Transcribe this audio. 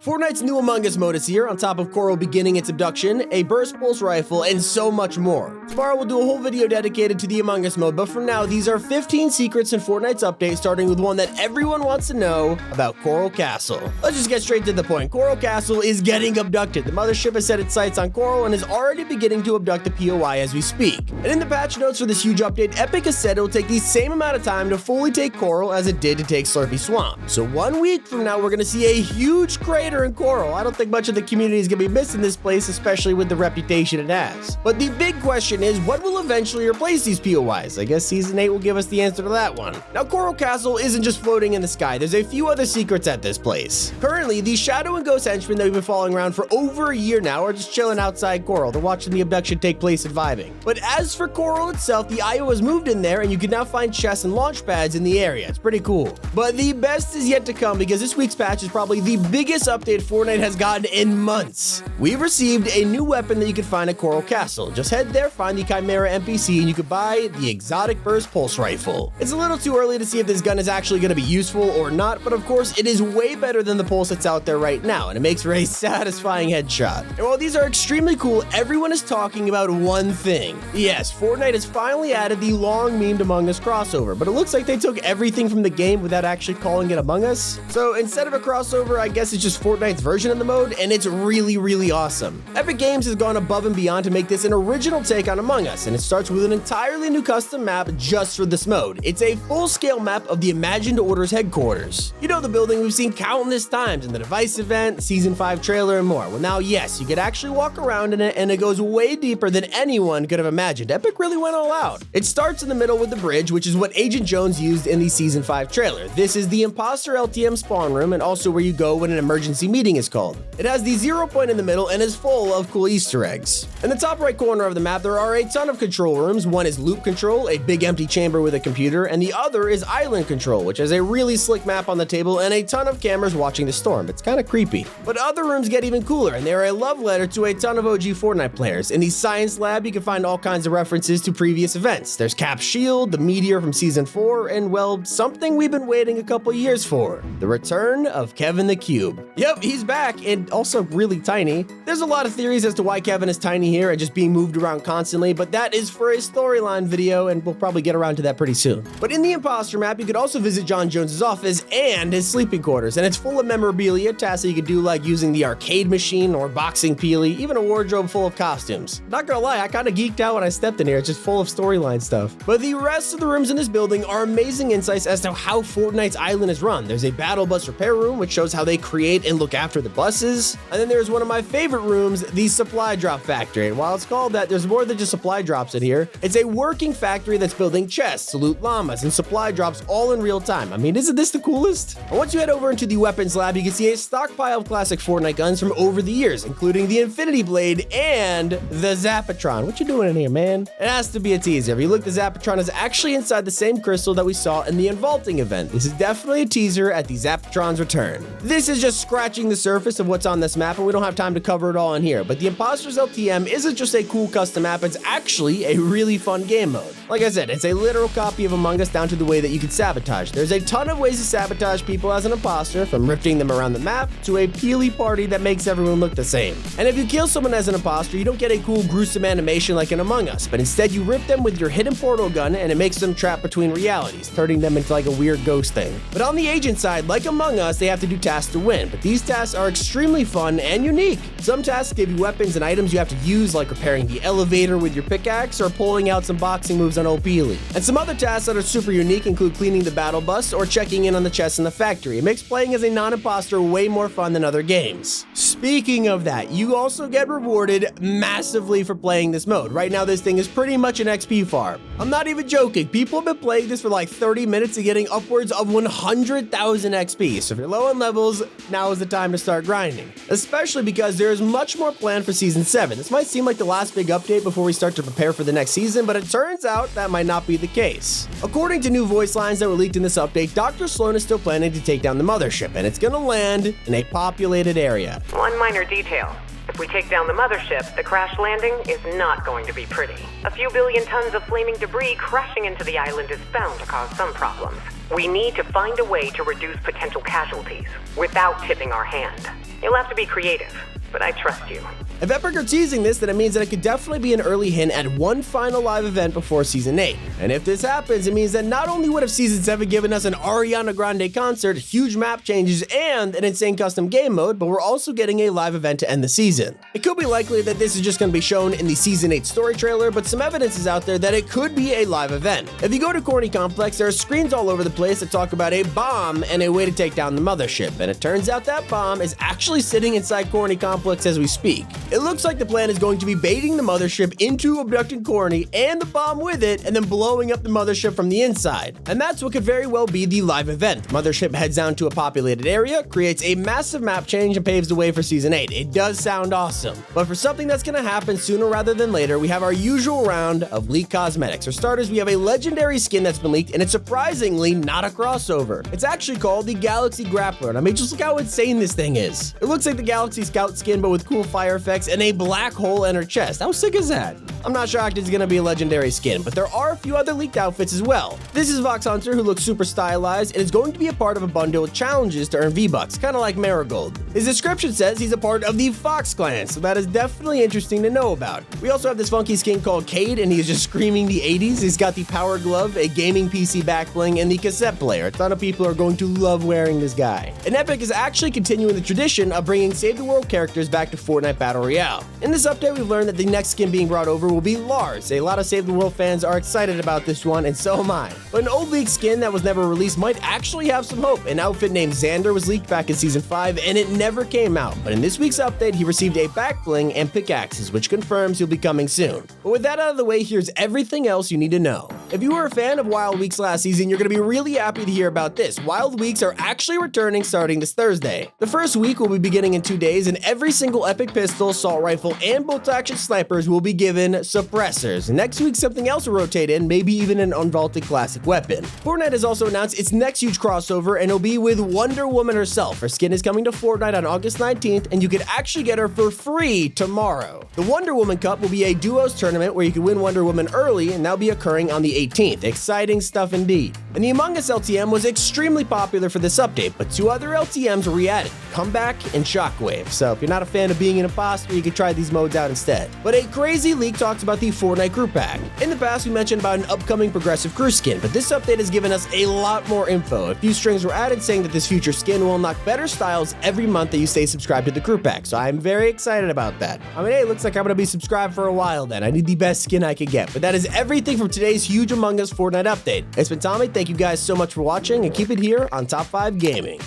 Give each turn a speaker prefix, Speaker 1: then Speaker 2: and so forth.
Speaker 1: Fortnite's new Among Us mode is here, on top of Coral beginning its abduction, a burst pulse rifle, and so much more. Tomorrow we'll do a whole video dedicated to the Among Us mode, but for now, these are 15 secrets in Fortnite's update, starting with one that everyone wants to know about Coral Castle. Let's just get straight to the point. Coral Castle is getting abducted. The mothership has set its sights on Coral and is already beginning to abduct the POI as we speak. And in the patch notes for this huge update, Epic has said it will take the same amount of time to fully take Coral as it did to take Slurpy Swamp. So 1 week from now, we're going to see a huge crater in Coral. I don't think much of the community is going to be missing this place, especially with the reputation it has. But the big question is, what will eventually replace these POIs? I guess Season 8 will give us the answer to that one. Now, Coral Castle isn't just floating in the sky. There's a few other secrets at this place. Currently, the Shadow and Ghost henchmen that we've been following around for over a year now are just chilling outside Coral. They're watching the abduction take place and vibing. But as for Coral itself, the IO has moved in there, and you can now find chests and launch pads in the area. It's pretty cool. But the best is yet to come, because this week's patch is probably the biggest update Fortnite has gotten in months. We've received a new weapon that you can find at Coral Castle. Just head there, find the Chimera NPC, and you can buy the exotic burst pulse rifle. It's a little too early to see if this gun is actually going to be useful or not, but of course it is way better than the pulse that's out there right now, and it makes for a satisfying headshot. And while these are extremely cool, everyone is talking about one thing. Yes, Fortnite has finally added the long memed Among Us crossover, but it looks like they took everything from the game without actually calling it Among Us. So instead of a crossover, I guess it's just Fortnite's version of the mode, and it's really awesome. Epic Games has gone above and beyond to make this an original take on Among Us, and it starts with an entirely new custom map just for this mode. It's a full-scale map of the Imagined Order's headquarters. You know, the building we've seen countless times in the Device event, Season 5 trailer, and more. Well, now, yes, you could actually walk around in it, and it goes way deeper than anyone could have imagined. Epic really went all out. It starts in the middle with the bridge, which is what Agent Jones used in the Season 5 trailer. This is the Imposter LTM spawn room, and also where you go when an emergency meeting is called. It has the 0 point in the middle and is full of cool Easter eggs. In the top right corner of the map, there are a ton of control rooms. One is loop control, a big empty chamber with a computer, and the other is island control, which has a really slick map on the table and a ton of cameras watching the storm. It's kind of creepy. But other rooms get even cooler, and they are a love letter to a ton of OG Fortnite players. In the science lab, you can find all kinds of references to previous events. There's Cap's shield, the meteor from Season 4, and, well, something we've been waiting a couple years for. The return of Kevin the Cube. Yep, he's back, and also really tiny. There's a lot of theories as to why Kevin is tiny here and just being moved around constantly, but that is for a storyline video, and we'll probably get around to that pretty soon. But in the Imposter map, you could also visit John Jones's office and his sleeping quarters, and it's full of memorabilia, tasks that you could do like using the arcade machine or boxing Peely, even a wardrobe full of costumes. Not gonna lie, I kind of geeked out when I stepped in here. It's just full of storyline stuff. But the rest of the rooms in this building are amazing insights as to how Fortnite's island is run. There's a battle bus repair room, which shows how they create and look after the buses. And then there's one of my favorite rooms, the supply drop factory. And while it's called that, there's more than just supply drops in here. It's a working factory that's building chests, loot llamas, and supply drops all in real time. I mean, isn't this the coolest? And once you head over into the weapons lab, you can see a stockpile of classic Fortnite guns from over the years, including the Infinity Blade and the Zapatron. What you doing in here, man? It has to be a teaser. If you look, the Zapatron is actually inside the same crystal that we saw in the Unvaulting event. This is definitely a teaser at the Zapatron's return. This is just scratching the surface of what's on this map, and we don't have time to cover it all in here, but the Imposter's LTM isn't just a cool custom map, it's actually a really fun game mode. Like I said, it's a literal copy of Among Us down to the way that you can sabotage. There's a ton of ways to sabotage people as an imposter, from rifting them around the map to a Peely party that makes everyone look the same. And if you kill someone as an imposter, you don't get a cool gruesome animation like in Among Us, but instead you rip them with your hidden portal gun, and it makes them trapped between realities, turning them into like a weird ghost thing. But on the agent side, like Among Us, they have to do tasks to win, but these tasks are extremely fun and unique. Some tasks give you weapons and items you have to use, like repairing the elevator with your pickaxe or pulling out some boxing moves on O'Peely. And some other tasks that are super unique include cleaning the battle bus or checking in on the chests in the factory. It makes playing as a non-imposter way more fun than other games. Speaking of that, you also get rewarded massively for playing this mode. Right now, this thing is pretty much an XP farm. I'm not even joking. People have been playing this for like 30 minutes and getting upwards of 100,000 XP. So if you're low on levels, now is the time to start grinding. Especially because there is much more planned for Season 7. This might seem like the last big update before we start to prepare for the next season, but it turns out that might not be the case. According to new voice lines that were leaked in this update, Dr. Sloan is still planning to take down the mothership, and it's gonna land in a populated area.
Speaker 2: One minor detail. If we take down the mothership, the crash landing is not going to be pretty. A few billion tons of flaming debris crashing into the island is bound to cause some problems. We need to find a way to reduce potential casualties without tipping our hand. You'll have to be creative, but I trust you.
Speaker 1: If Epic are teasing this, then it means that it could definitely be an early hint at one final live event before Season 8. And if this happens, it means that not only would have Season 7 given us an Ariana Grande concert, huge map changes, and an insane custom game mode, but we're also getting a live event to end the season. It could be likely that this is just going to be shown in the Season 8 story trailer, but some evidence is out there that it could be a live event. If you go to Corny Complex, there are screens all over the place that talk about a bomb and a way to take down the mothership, and it turns out that bomb is actually sitting inside Corny Complex as we speak. It looks like the plan is going to be baiting the mothership into abducting Corny and the bomb with it, and then blowing up the mothership from the inside. And that's what could very well be the live event. Mothership heads down to a populated area, creates a massive map change, and paves the way for Season 8. It does sound awesome. But for something that's going to happen sooner rather than later, we have our usual round of leaked cosmetics. For starters, we have a legendary skin that's been leaked, and it's surprisingly not a crossover. It's actually called the Galaxy Grappler, and I mean, just look how insane this thing is. It looks like the Galaxy Scout skin, but with cool fire effects and a black hole in her chest. How sick is that? I'm not shocked it's gonna be a legendary skin, but there are a few other leaked outfits as well. This is Vox Hunter, who looks super stylized and is going to be a part of a bundle of challenges to earn V-Bucks, kind of like Marigold. His description says he's a part of the Fox clan, so that is definitely interesting to know about. We also have this funky skin called Cade, and he is just screaming the 80s. He's got the power glove, a gaming PC back bling, and the cassette player. A ton of people are going to love wearing this guy. And Epic is actually continuing the tradition of bringing Save the World characters back to Fortnite Battle Royale. In this update, we've learned that the next skin being brought over will be Lars. A lot of Save the World fans are excited about this one, and so am I. But an old leaked skin that was never released might actually have some hope. An outfit named Xander was leaked back in Season 5, and it never came out. But in this week's update, he received a back bling and pickaxes, which confirms he'll be coming soon. But with that out of the way, here's everything else you need to know. If you were a fan of Wild Weeks last season, you're going to be really happy to hear about this. Wild Weeks are actually returning starting this Thursday. The first week will be beginning in 2 days, and every single epic pistol, assault rifle, and bolt-action snipers will be given suppressors. Next week, something else will rotate in, maybe even an unvaulted classic weapon. Fortnite has also announced its next huge crossover, and it'll be with Wonder Woman herself. Her skin is coming to Fortnite on August 19th, and you can actually get her for free tomorrow. The Wonder Woman Cup will be a duos tournament where you can win Wonder Woman early, and that'll be occurring on the 18th. Exciting stuff indeed. And the Among Us LTM was extremely popular for this update, but 2 other LTMs were re-added, Comeback and Shockwave. So if you're not a fan of being an imposter, you can try these modes out instead. But a crazy leak talks about the Fortnite group pack. In the past, we mentioned about an upcoming progressive crew skin, but this update has given us a lot more info. A few strings were added saying that this future skin will unlock better styles every month that you stay subscribed to the group pack, so I'm very excited about that. I mean, hey, it looks like I'm gonna be subscribed for a while then. I need the best skin I could get. But that is everything from today's huge Among Us Fortnite update. It's been Tommy, thank you guys so much for watching, and keep it here on Top 5 Gaming.